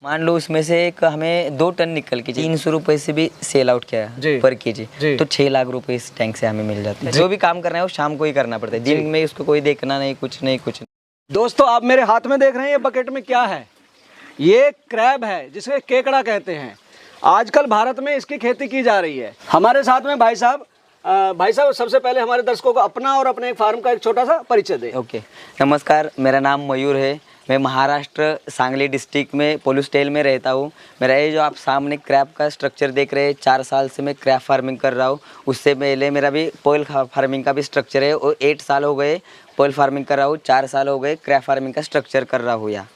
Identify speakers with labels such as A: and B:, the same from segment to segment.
A: मान लो उसमें से एक हमें 2 टन निकल के 300 रुपए से भी सेल आउट किया पर केजी, तो 6 लाख रुपए इस टैंक से हमें मिल जाता है। जो भी काम करना है वो शाम को ही करना पड़ता है, दिन में उसको कोई देखना नहीं, कुछ नहीं।
B: दोस्तों, आप मेरे हाथ में देख रहे हैं ये बकेट में क्या है? ये क्रैब है जिसे केकड़ा कहते हैं। आजकल भारत में इसकी खेती की जा रही है। हमारे साथ में भाई साहब सबसे पहले हमारे दर्शकों को अपना और अपने फार्म का एक छोटा सा परिचय दें।
A: ओके, नमस्कार, मेरा नाम मयूर है। मैं महाराष्ट्र सांगली डिस्ट्रिक्ट में पोलूस्टेल में रहता हूँ। मेरा ये जो आप सामने क्रैब का स्ट्रक्चर देख रहे हैं, 4 साल से मैं क्रैब फार्मिंग कर रहा हूँ। उससे पहले मेरा भी पोल फार्मिंग का भी स्ट्रक्चर है और 8 साल हो गए पोल फार्मिंग कर रहा हूँ, 4 साल हो गए क्रैब फार्मिंग का स्ट्रक्चर कर रहा हूँ। यहाँ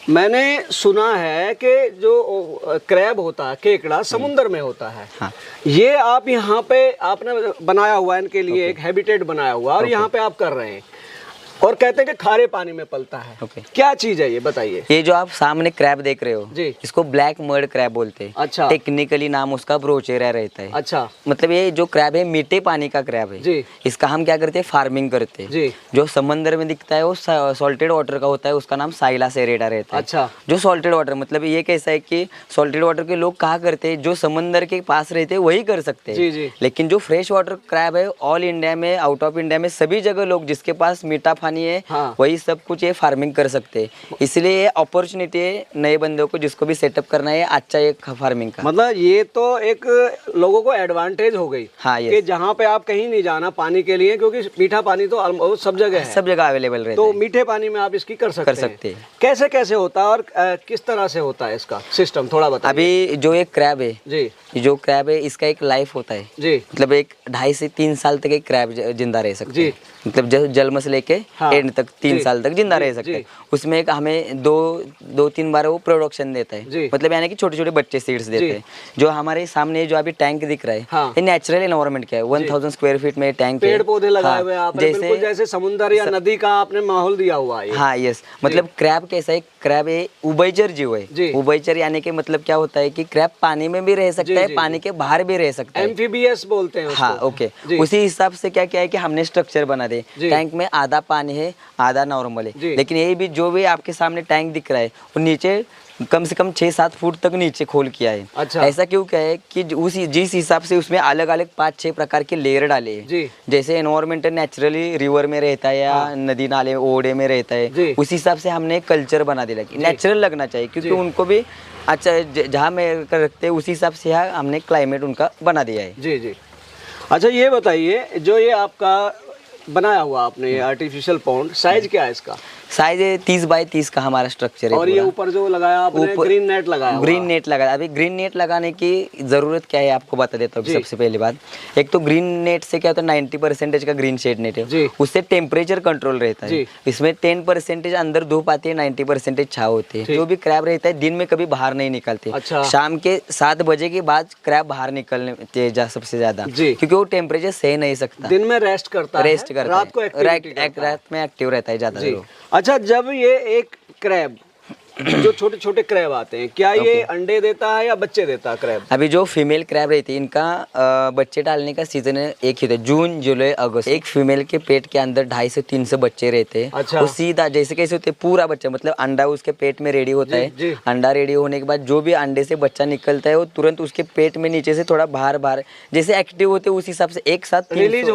B: मैंने सुना है कि जो क्रैब होता है, केकड़ा समुद्र में होता है।
A: हाँ।
B: ये आप यहाँ पे आपने बनाया हुआ है इनके लिए एक हैबिटेट बनाया हुआ और यहाँ पे आप कर रहे हैं और कहते हैं कि खारे पानी में पलता है। क्या चीज है ये बताइए? ये
A: जो आप सामने क्रैब देख रहे हो
B: जी,
A: इसको ब्लैक मर्ड क्रैब बोलते हैं।
B: अच्छा।
A: टेक्निकली नाम उसका ब्रोचेरा रहता है।
B: अच्छा।
A: मतलब ये जो क्रैब है मीठे पानी का क्रैब है
B: जी।
A: इसका हम क्या करते हैं, फार्मिंग करते हैं
B: जी।
A: जो समंदर में दिखता है वो सॉल्टेड वाटर का होता है, उसका नाम साइला सेरेटा रहता है।
B: अच्छा।
A: जो सॉल्टेड वाटर मतलब ये कैसा है कि सॉल्टेड वाटर के लोग कहा करते हैं, जो समंदर के पास रहते हैं वही कर सकते हैं। लेकिन जो फ्रेश वाटर क्रैब है ऑल इंडिया में, आउट ऑफ इंडिया में सभी जगह लोग जिसके पास मीठा पानी है वही सब कुछ ये फार्मिंग कर सकते हैं। इसलिए ये अपॉर्चुनिटी है नए बंदों को जिसको भी सेटअप करना है अच्छा एक फार्मिंग का।
B: मतलब ये तो एक लोगों को एडवांटेज हो गई।
A: हाँ,
B: कि जहाँ पे आप कहीं नहीं जाना पानी के लिए, क्योंकि मीठा पानी तो सब जगह है,
A: सब जगह अवेलेबल रहता
B: है। तो मीठे पानी में आप इसकी कर सकते हैं। कैसे कैसे होता है और किस तरह से होता है इसका सिस्टम, थोड़ा बताइए।
A: अभी जो एक क्रैब है
B: जी,
A: जो क्रैब है इसका एक लाइफ होता है
B: जी,
A: मतलब एक 2.5 से 3 साल तक एक क्रैब जिंदा रह सकता है। मतलब जन्म से लेके एंड तक 3 साल तक जिंदा रह सकता है। उसमें एक हमें 2-3 बार वो प्रोडक्शन देता है, मतलब यानी कि छोटे छोटे बच्चे सीड्स देते हैं। जो हमारे सामने जो अभी टैंक दिख रहा है ये नेचुरल एनवायरनमेंट क्या है, 1000 स्क्वायर फीट में टैंक है,
B: पेड़ पौधे लगाए हुए हैं आपने, बिल्कुल जैसे समुद्र या नदी का आपने माहौल दिया हुआ है।
A: हाँ, यस। मतलब क्रैब कैसा है, क्रैब है उभयचर जीव है। उभयचर यानी कि मतलब क्या होता है कि क्रैब पानी में भी रह सकता है, पानी के बाहर भी रह सकता है,
B: एम्फीबियस बोलते हैं उसको।
A: हाँ, ओके। उसी हिसाब से क्या क्या है कि हमने स्ट्रक्चर बना दे। टैंक में आधा पानी है आधा नॉर्मल है, लेकिन ये भी जो भी आपके सामने टैंक दिख रहा है वो नीचे कम से कम 6-7 फुट तक नीचे खोल किया है।
B: अच्छा।
A: ऐसा क्यों क्या है कि जिस हिसाब से उसमें अलग अलग 5-6 प्रकार के लेयर डाले हैं। जैसे एनवायरमेंट नेचुरली रिवर में रहता है या नदी नाले ओड़े में रहता है, उस हिसाब से हमने कल्चर बना दिया कि नेचुरल लगना चाहिए, क्योंकि उनको भी अच्छा जहाँ में रखते हैं उसी हिसाब से हमने क्लाइमेट उनका बना दिया है।
B: जी जी। अच्छा, ये बताइए जो ये आपका बनाया हुआ आपने आर्टिफिशियल पॉन्ड, साइज क्या है इसका?
A: साइज 30 बाय 30 का हमारा स्ट्रक्चर है।
B: और ये ऊपर जो लगाया आपने ग्रीन नेट लगाया?
A: ग्रीन नेट लगाया। अभी ग्रीन नेट लगाने की जरूरत क्या है आपको बता देता हूँ। सबसे पहली बात, एक तो ग्रीन नेट से क्या होता है 90% का ग्रीन शेड नेट है, उससे टेम्परेचर कंट्रोल रहता है। इसमें 10% अंदर धूप आती है, 90% छाव होती है। जो भी क्रैब रहता है दिन में कभी बाहर नहीं निकलते।
B: अच्छा।
A: शाम के 7 बजे के बाद क्रैब बाहर निकलने सबसे ज्यादा, क्योंकि वो टेम्परेचर सह नहीं सकता।
B: दिन में रेस्ट करता है, रात को
A: रात में एक्टिव रहता है ज्यादा।
B: अच्छा, जब ये एक क्रैब जो छोटे छोटे क्रैब आते हैं, क्या ये अंडे देता है या बच्चे देता है क्रैब?
A: अभी जो फीमेल क्रैब रहती है इनका बच्चे डालने का सीजन एक ही होता है, जून जुलाई अगस्त। एक फीमेल के पेट के अंदर 250 से 300 बच्चे रहते हैं।
B: अच्छा।
A: वो सीधा जैसे कैसे होते हैं, पूरा बच्चा मतलब अंडा उसके पेट में रेडी होता है। अंडा रेडी होने के बाद जो भी अंडे से बच्चा निकलता है वो तुरंत उसके पेट में नीचे से थोड़ा बाहर जैसे एक्टिव होते हैं उस हिसाब से एक साथ रिलीज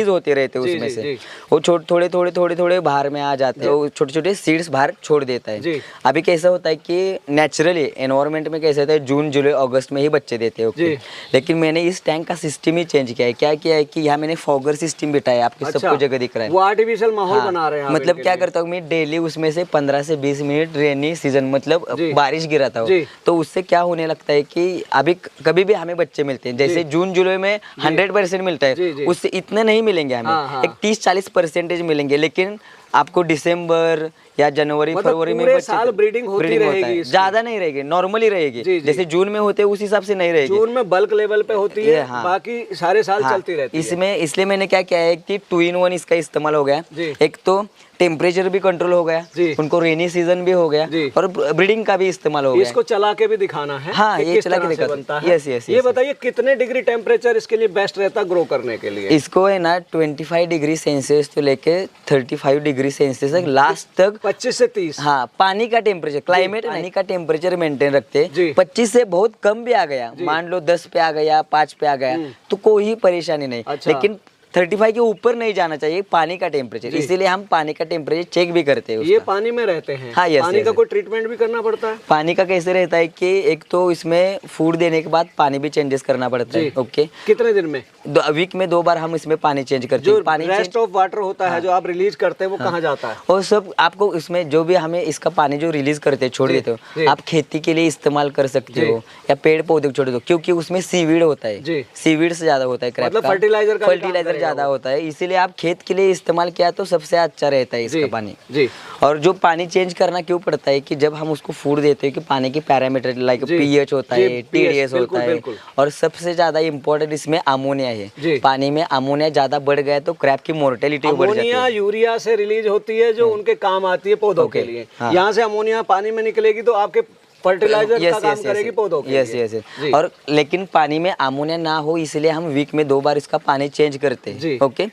A: होते रहते उसमें से वो थोड़े बाहर में आ जाते हैं। छोटे छोटे सीड्स बाहर छोड़ देता है। अभी कैसा होता है कि नेचुरली एनवायरनमेंट में कैसे होता है जून जुलाई अगस्त में ही बच्चे देते हैं। लेकिन मैंने इस टैंक का सिस्टम ही चेंज किया है। क्या किया है कि यहाँ मैंने फॉगर सिस्टम बिठाया है, आपको सबको जगह दिख रहा है।
B: वो आर्टिफिशियल माहौल बना रहे हैं।
A: मतलब क्या करता हूँ मैं डेली उसमें से 15 से 20 मिनट रेनी सीजन मतलब बारिश गिराता हूँ, तो उससे क्या होने लगता है कि अभी कभी भी हमें बच्चे मिलते हैं, जैसे जून जुलाई में 100% मिलता है, उससे इतने नहीं मिलेंगे हमें, एक 30-40% मिलेंगे। लेकिन आपको दिसंबर या जनवरी फरवरी में
B: साल ब्रीडिंग होती रहेगी,
A: ज्यादा नहीं रहेगी, नॉर्मली रहेगी। जैसे जून में होते हैं उस हिसाब से नहीं रहेगी।
B: जून में बल्क लेवल पे होती है, बाकी सारे साल चलती रहती है।
A: इसलिए मैंने क्या किया है कि 2-in-1 इसका इस्तेमाल हो गया। एक तो टेम्परेचर भी कंट्रोल हो गया, उनको रेनी सीजन भी हो गया और ब्रीडिंग का भी इस्तेमाल हो गया।
B: इसको चला के भी दिखाना है।
A: हाँ, ये चला के दिखाना है। यस।
B: ये बताइए कितने डिग्री टेम्परेचर इसके लिए बेस्ट रहता ग्रो करने के लिए?
A: इसको है ना 25 डिग्री सेल्सियस तो लेके 35 डिग्री सेल्सियस तक लास्ट तक
B: 25 से 30।
A: हाँ, पानी का टेम्परेचर, क्लाइमेट पानी का टेम्परेचर मेंटेन रखते
B: जी।
A: 25 से बहुत कम भी आ गया, मान लो 10 पे आ गया, 5 पे आ गया, तो कोई परेशानी नहीं।
B: अच्छा।
A: लेकिन 35 के ऊपर नहीं जाना चाहिए पानी का टेम्परेचर, इसीलिए हम पानी का टेम्परेचर चेक भी करते हैं
B: ये
A: उसका।
B: पानी में रहते हैं।
A: हाँ, यस,
B: पानी
A: यस,
B: का
A: यस।
B: कोई ट्रीटमेंट भी करना पड़ता है?
A: पानी का कैसे रहता है कि एक तो इसमें फूड देने के बाद पानी भी चेंजेस करना पड़ता है। ओके,
B: कितने दिन में?
A: वीक में 2 बार हम इसमें पानी चेंज करते
B: जो
A: हैं। पानी
B: रेस्ट ऑफ वाटर होता है जो आप रिलीज करते हैं वो कहाँ जाता है?
A: और सब आपको इसमें जो भी हमें इसका पानी जो रिलीज करते हैं, छोड़ देते हो, आप खेती के लिए इस्तेमाल कर सकते हो या पेड़ पौधे को छोड़ दो, क्योंकि उसमें सीवीड होता है। सीवीड से ज्यादा होता है क्रैब
B: मतलब
A: का, फर्टिलाइजर ज्यादा होता है, इसीलिए आप खेत के लिए इस्तेमाल किया तो सबसे अच्छा रहता है इसका पानी।
B: जी।
A: और जो पानी चेंज करना क्यों पड़ता है कि जब हम उसको फूड देते हैं कि पानी के पैरामीटर लाइक पीएच होता है, टीडीएस होता है, और सबसे ज्यादा इम्पोर्टेंट इसमें अमोनिया है। पानी में अमोनिया ज्यादा बढ़ गया तो क्रैब की मोर्टेलिटी बढ़ जाती है।
B: अमोनिया यूरिया से रिलीज होती है जो उनके काम आती है पौधों के लिए। यहाँ से अमोनिया पानी में निकलेगी तो आपके फर्टिलाइजर का काम करेगी पौधों के लिए।
A: यस। और लेकिन पानी में अमोनिया ना हो इसलिए हम वीक में 2 बार इसका पानी चेंज करते हैं। ओके,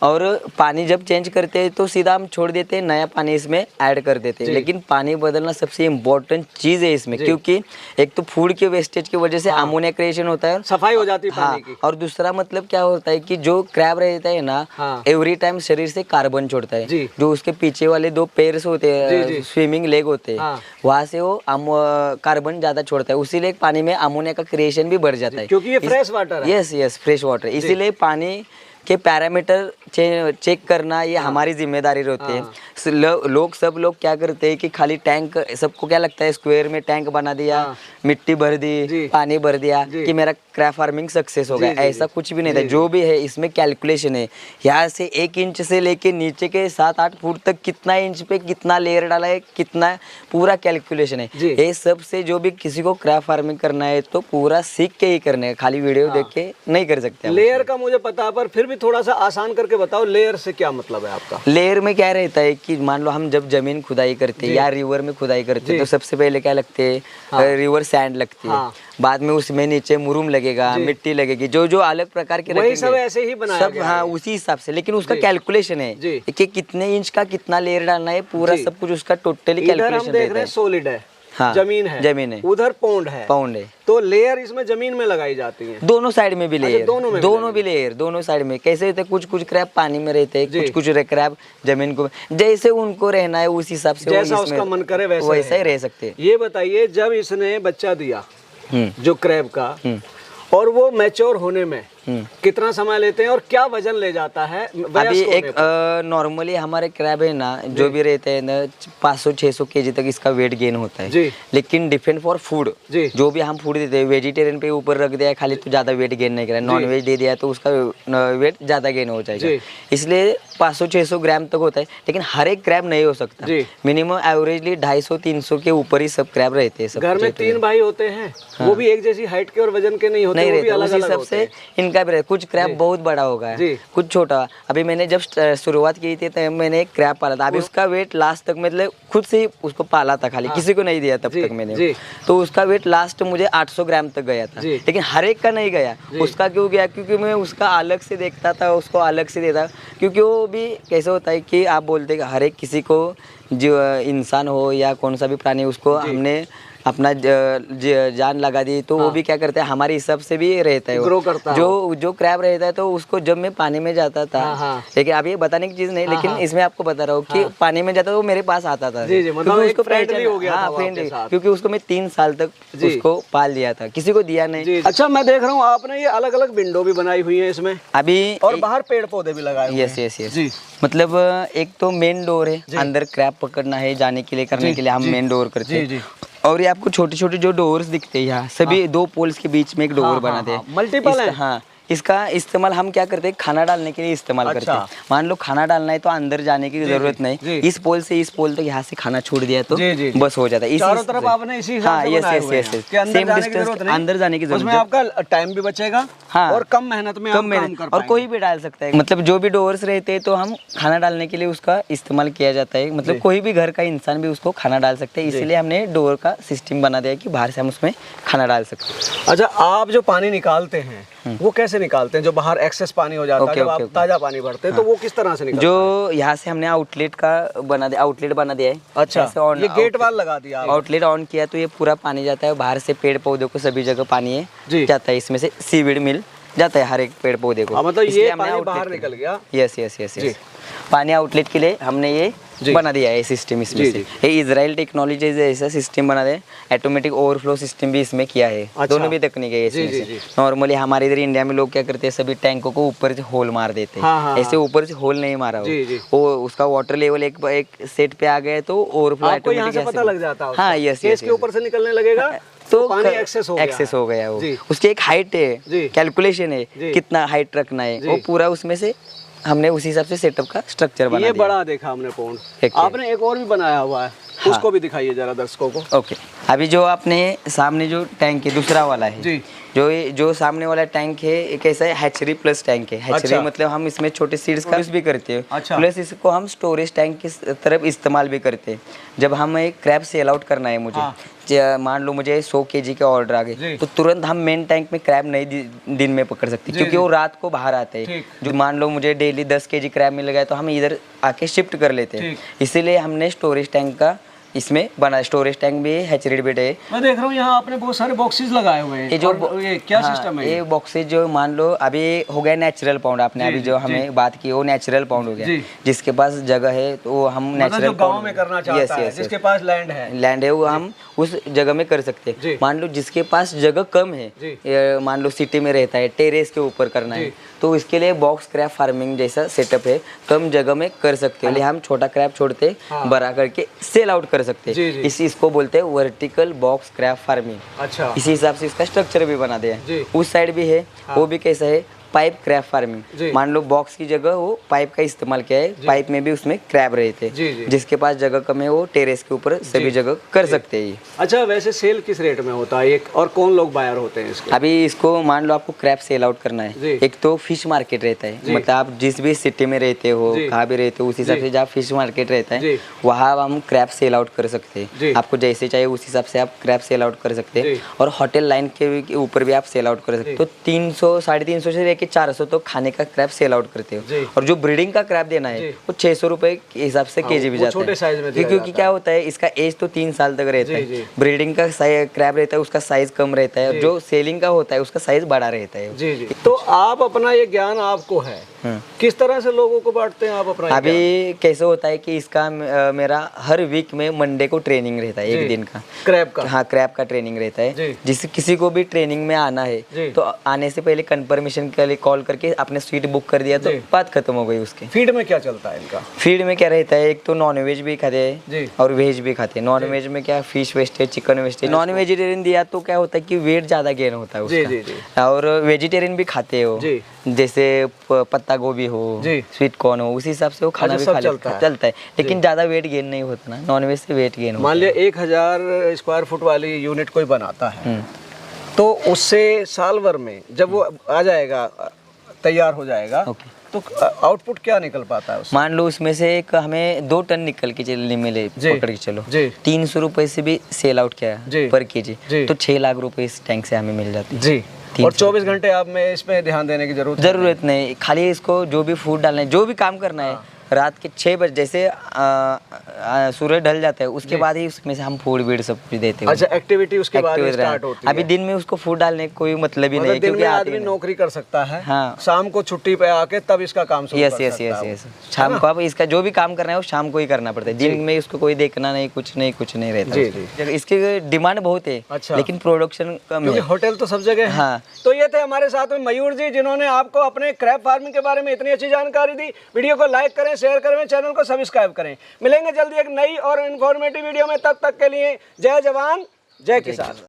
A: और पानी जब चेंज करते हैं तो सीधा हम छोड़ देते हैं, नया पानी इसमें ऐड कर देते हैं। लेकिन पानी बदलना सबसे इम्पोर्टेंट चीज है इसमें, क्योंकि एक तो फूड के वेस्टेज की वजह से अमोनिया क्रिएशन होता है,
B: सफाई हो जाती है पानी की।
A: और दूसरा मतलब क्या होता है कि जो क्रैब रहता है ना, एवरी टाइम शरीर से कार्बन छोड़ता है। जो उसके पीछे वाले 2 पैर्स होते हैं, स्विमिंग लेग होते हैं, वहां से वो कार्बन ज्यादा छोड़ता है, इसीलिए पानी में अमोनिया का क्रिएशन भी बढ़ जाता है,
B: क्योंकि ये फ्रेश वाटर है।
A: Yes, fresh water. इसीलिए पानी के पैरामीटर चेक करना ये हमारी जिम्मेदारी रहती है। सब लोग क्या करते हैं कि खाली टैंक, सबको क्या लगता है स्क्वायर में टैंक बना दिया, मिट्टी भर दी, पानी भर दिया कि मेरा क्रैब फार्मिंग सक्सेस हो गया। ऐसा कुछ भी नहीं था। जो भी है इसमें कैलकुलेशन है। यहाँ से 1 इंच से लेके नीचे के 7-8 फुट तक कितना इंच पे कितना लेयर डाला है, कितना पूरा कैलकुलेशन है। ये सब से जो भी किसी को क्रैब फार्मिंग करना है तो पूरा सीख के ही करना है, खाली वीडियो देख के नहीं कर सकते।
B: लेयर का मुझे पता है, पर फिर भी थोड़ा सा आसान करके बताओ, लेयर से क्या मतलब है आपका?
A: लेयर में क्या रहता है कि मान लो हम जब जमीन खुदाई करते हैं या रिवर में खुदाई करते हैं तो सबसे पहले क्या लगते हैं, रिवर सैंड लगती है, बाद में उसमें नीचे मुरुम लगेगा, मिट्टी लगेगी, जो अलग प्रकार के
B: वही सब ऐसे ही बनाया
A: सब। हाँ, उसी हिसाब से, लेकिन उसका कैलकुलेशन है कि कितने इंच का कितना लेयर डालना है, पूरा सब कुछ उसका टोटली कैलकुलेशन
B: हम देख रहे हैं सोलिड है, जमीन है, उधर पौंड है, तो लेयर इसमें जमीन में लगाई जाती है।
A: दोनों साइड में भी लेयर, दोनों साइड में। कैसे होते हैं, कुछ क्रैब पानी में रहते हैं, कुछ क्रैब जमीन को, जैसे उनको रहना है उस हिसाब से,
B: जैसा उसका मन करे
A: वैसा ही रह सकते हैं।
B: ये बताइए, जब इसने बच्चा दिया जो क्रैब का, और वो मैच्योर होने में कितना समय लेते हैं और क्या वजन ले जाता है?
A: अभी एक नॉर्मली हमारे क्रैब है ना, जो भी रहते हैं ना, 500-600 kg तक इसका वेट गेन होता है। लेकिन डिपेंड फॉर फूड, जो भी हम फूड देते हैं, वेजिटेरियन पे ऊपर रख दिया खाली तो ज्यादा वेट गेन नहीं करा, नॉन वेज दे दिया तो उसका वेट ज्यादा गेन हो जाएगा, इसलिए 500-600 ग्राम तक होता है। लेकिन हर एक क्रैब नहीं हो सकता, मिनिमम एवरेजली 250-300 के ऊपर ही सब क्रैब रहते हैं।
B: घर में 3 भाई होते हैं, वो भी एक जैसी हाइट के और वजन के नहीं होते, वो भी अलग-अलग होते हैं।
A: इनका कुछ क्रैब बहुत बड़ा होगा, कुछ छोटा। अभी मैंने जब शुरुआत की थी तब मैंने एक क्रैब पाला था, अभी उसका वेट लास्ट तक, मतलब खुद से ही उसको पाला था, खाली किसी को नहीं दिया तब तक मैंने, तो उसका वेट लास्ट मुझे 800 ग्राम तक गया था। लेकिन हर एक का नहीं गया। उसका क्यों गया? क्योंकि मैं उसका अलग से देखता था, उसको अलग से देता, क्योंकि वो भी कैसे होता है कि आप बोलते हैं हर एक किसी को, जो इंसान हो या कौन सा भी प्राणी, उसको हमने अपना जान लगा दी तो वो भी क्या करता है, हमारे हिसाब से भी रहता है,
B: ग्रो करता है।
A: जो क्रैब रहता है तो उसको जब मैं पानी में जाता था, लेकिन अब ये बताने की चीज नहीं, लेकिन इसमें आपको बता रहा हूँ कि पानी में जाता तो वो मेरे पास आता था,
B: मतलब उसको फ्रेंडली हो गया था आपके साथ।
A: क्योंकि उसको मैं 3 साल तक उसको पाल दिया था, किसी को दिया नहीं।
B: अच्छा, मैं देख रहा हूँ आपने ये अलग अलग विंडो भी बनाई हुई है इसमें
A: अभी,
B: और बाहर पेड़ पौधे भी लगाए हुए हैं।
A: यस। मतलब एक तो मेन डोर है, अंदर क्रैब पकड़ना है, जाने के लिए, करने के लिए हम मेन डोर करते हैं। और ये आपको छोटे छोटे जो डोर्स दिखते हैं यहाँ, सभी 2 पोल्स के बीच में एक डोर बना दे,
B: मल्टीपल है।
A: हाँ, इसका इस्तेमाल हम क्या करते हैं, खाना डालने के लिए इस्तेमाल करते हैं। मान लो खाना डालना है तो अंदर जाने की जरूरत नहीं, इस पोल से इस पोल तक यहाँ से खाना छोड़ दिया तो बस हो जाता है।
B: चारों तरफ आपने इसी हिसाब से बनाए हुए हैं कि अंदर जाने की जरूरत नहीं,
A: अंदर जाने की जरूरत
B: उसमें आपका टाइम भी बचेगा,
A: हाँ,
B: और कम मेहनत में आप काम कर
A: और कोई भी डाल सकता है। मतलब जो भी डोर्स रहते हैं तो हम खाना डालने के लिए उसका इस्तेमाल किया जाता है, मतलब कोई भी घर का इंसान भी उसको खाना डाल सकते हैं, इसीलिए हमने डोर का सिस्टम बना दिया कि बाहर से हम उसमें खाना डाल सकते हैं।
B: अच्छा, आप जो पानी निकालते हैं वो कैसे से निकालते हैं? जो बाहर एक्सेस पानी हो जाता है, जब आप ताजा पानी भरते हैं तो वो किस तरह से निकलता है?
A: जो यहाँ से हमने आउटलेट बना दिया है।
B: अच्छा, ये गेट वाल लगा दिया।
A: आउटलेट ऑन किया तो ये पूरा पानी जाता है बाहर से, पेड़ पौधों को सभी जगह पानी है जाता है, इसमें से सीवीड मिल जाता है हर एक पेड़ पौधे को।
B: मतलब ये पानी बाहर निकल गया।
A: यस पानी आउटलेट के लिए हमने ये बना दिया है सिस्टम इसमें से। ये इजराइल टेक्नोलॉजी ऐसा सिस्टम बना दे, ऑटोमेटिक ओवरफ्लो सिस्टम भी इसमें किया है।
B: अच्छा।
A: दोनों भी तकनीक है इसमें से। नॉर्मली हमारे इधर इंडिया में लोग क्या करते हैं, सभी टैंकों को ऊपर से होल मार देते हैं। ऐसे ऊपर से होल नहीं मारा वो उसका वाटर लेवल एक सेट पे आ गया तो ओवरफ्लो ऑटोमेटिक
B: पता लग जाता है।
A: हाँ यस,
B: इसके ऊपर से निकलने लगेगा तो पानी एक्सेस हो गया
A: वो। उसकी एक हाइट है, कैलकुलेशन है कितना हाइट रखना है, वो पूरा उसमें से हमने उसी हिसाब से सेटअप का स्ट्रक्चर बना दिया।
B: ये बड़ा देखा हमने पॉन्ड, आपने एक और भी बनाया हुआ है। हाँ। उसको भी दिखाइए जरा दर्शकों को।
A: ओके, अभी जो आपने सामने जो टैंक है दूसरा वाला है जी, जो सामने वाला टैंक है एक ऐसा है हैचरी प्लस टैंक है। हैचरी अच्छा। मतलब हम इसमें छोटे सीड्स का यूज भी करते हैं। अच्छा। प्लस इसको हम स्टोरेज टैंक की तरफ इस्तेमाल भी करते हैं। जब हम एक क्रैब सेल आउट करना है मुझे, हाँ। मान लो मुझे 100 kg के ऑर्डर आ गए तो तुरंत हम मेन टैंक में क्रैब नहीं दिन में पकड़ सकते क्योंकि वो रात को बाहर आते हैं। जो मान लो मुझे डेली 10 kg क्रैब मिल गया तो हम इधर आके शिफ्ट कर लेते हैं। इसीलिए हमने स्टोरेज टैंक का इसमें बना, स्टोरेज टैंक भी है, हैचरी बिट है।
B: मैं देख रहा हूँ यहाँ आपने बहुत सारे बॉक्सेस लगाए हुए हैं। ये क्या सिस्टम है?
A: ये बॉक्सेस जो मान लो अभी हो गया नेचुरल पाउंड, आपने अभी जो हमें बात की वो नेचुरल पाउंड हो गया। जिसके पास जगह है तो हम नेचुरल
B: गाँव में करना चाहता है, जिसके पास लैंड है
A: वो हम उस जगह में कर सकते हैं। मान लो जिसके पास जगह कम है, मान लो सिटी में रहता है, टेरेस के ऊपर करना है तो इसके लिए बॉक्स क्रैब फार्मिंग जैसा सेटअप है, कम जगह में कर सकते हैं। हम छोटा क्रैब छोड़ते बड़ा करके सेल आउट कर सकते हैं। इसको बोलते हैं वर्टिकल बॉक्स क्रैब फार्मिंग। अच्छा, इसी हिसाब से इसका स्ट्रक्चर भी बना दिया है। उस साइड भी है, वो भी कैसा है, पाइप क्रैब फार्मिंग। मान लो बॉक्स की जगह वो पाइप का इस्तेमाल किया है, पाइप में भी उसमें क्रैब रहे थे। जिसके पास जगह कम है वो टेरेस के ऊपर सभी जगह कर सकते हैं।
B: अच्छा, वैसे सेल किस रेट में होता है एक, और कौन लोग बायर होते हैं इसके?
A: अभी इसको मान लो आपको क्रैब सेल आउट करना है, एक तो फिश मार्केट रहता है, मतलब आप जिस भी सिटी में रहते हो, कहाँ भी रहते हो, उस हिसाब से जहाँ फिश मार्केट रहता है वहाँ हम क्रैब सेल आउट कर सकते हैं। आपको जैसे चाहिए उस हिसाब से आप क्रैब सेल आउट कर सकते हैं। और होटल लाइन के ऊपर भी आप सेल आउट कर सकते हो। तो 300 350 से लेके 400 तो खाने का क्रैब सेल आउट करते हो। और जो ब्रीडिंग का क्रैब देना है वो 600 रुपए के हिसाब से केजी भी जाता है। क्योंकि क्या होता है, इसका एज तो 3 साल तक रहता है। ब्रीडिंग का क्रैब रहता है उसका साइज कम रहता है, और जो सेलिंग का होता है उसका साइज बड़ा रहता है।
B: तो आप अपना ये ज्ञान आपको है, किस तरह से लोगों को बांटते हैं आप अपना?
A: अभी कैसे होता है कि इसका मेरा हर वीक में मंडे को ट्रेनिंग रहता है, एक दिन का
B: क्रैब का।
A: हाँ, क्रैब का ट्रेनिंग रहता है। जिस किसी को भी ट्रेनिंग में आना है तो आने से पहले कंफर्मेशन के लिए कॉल करके आपने सीट बुक कर दिया तो बात खत्म हो गई उसके।
B: फीड में क्या चलता है इनका?
A: फीड में क्या रहता है, एक तो नॉन वेज भी खाते हैं और वेज भी खाते हैं। नॉन वेज में क्या, fish wastage, chicken wastage. Non vegetarian दिया तो क्या होता है कि वेट ज्यादा गेन होता है उसका। और वेजिटेरियन भी खाते हो, जैसे पत्ता गोभी हो, स्वीट कॉर्न हो, उसी हिसाब से वो खाना भी चलता है। लेकिन ज्यादा वेट गेन नहीं होता ना, नॉन वेज से वेट गेन।
B: मान लिया 1000 स्क्वायर फुट वाली यूनिट कोई बनाता है तो उससे साल भर में जब वो आ जाएगा, तैयार हो जाएगा, तो आउटपुट क्या निकल पाता है उसमें?
A: मान लो उसमें से एक हमें 2 टन निकल के चलने मिले, पकड़ के चलो 300 रुपए से भी सेल आउट किया पर केजी तो 6 लाख रुपए इस टैंक से हमें मिल जाते हैं।
B: और 24 घंटे आप में इसमें ध्यान देने की जरूरत
A: नहीं। खाली इसको जो भी फूड डालना है, जो भी काम करना है, रात के 6 बजे जैसे सूरज ढल जाता है उसके बाद ही उसमें से हम फूड वीड सब कुछ देते हैं।
B: अच्छा, एक्टिविटी उसके बाद स्टार्ट होती है।
A: अभी दिन में उसको फूड डालने का कोई मतलब ही नहीं,
B: क्योंकि आदमी नौकरी कर सकता है। हाँ, शाम को छुट्टी पे आके तब इसका काम शुरू कर सकता है।
A: यस, शाम को अब इसका जो भी काम करना है वो शाम को ही करना पड़ता है। दिन में उसको कोई देखना नहीं, कुछ नहीं रहता। इसकी डिमांड बहुत है। अच्छा, लेकिन प्रोडक्शन कम है।
B: होटल तो सब जगह है। हाँ, तो ये थे हमारे साथ में मयूर जी, जिन्होंने आपको अपने क्रैब फार्मिंग के बारे में इतनी अच्छी जानकारी दी। वीडियो को लाइक करें, शेयर करें, चैनल को सब्सक्राइब करें। मिलेंगे जल्दी एक नई और इन्फॉर्मेटिव वीडियो में, तब तक के लिए जय जवान जय किसान।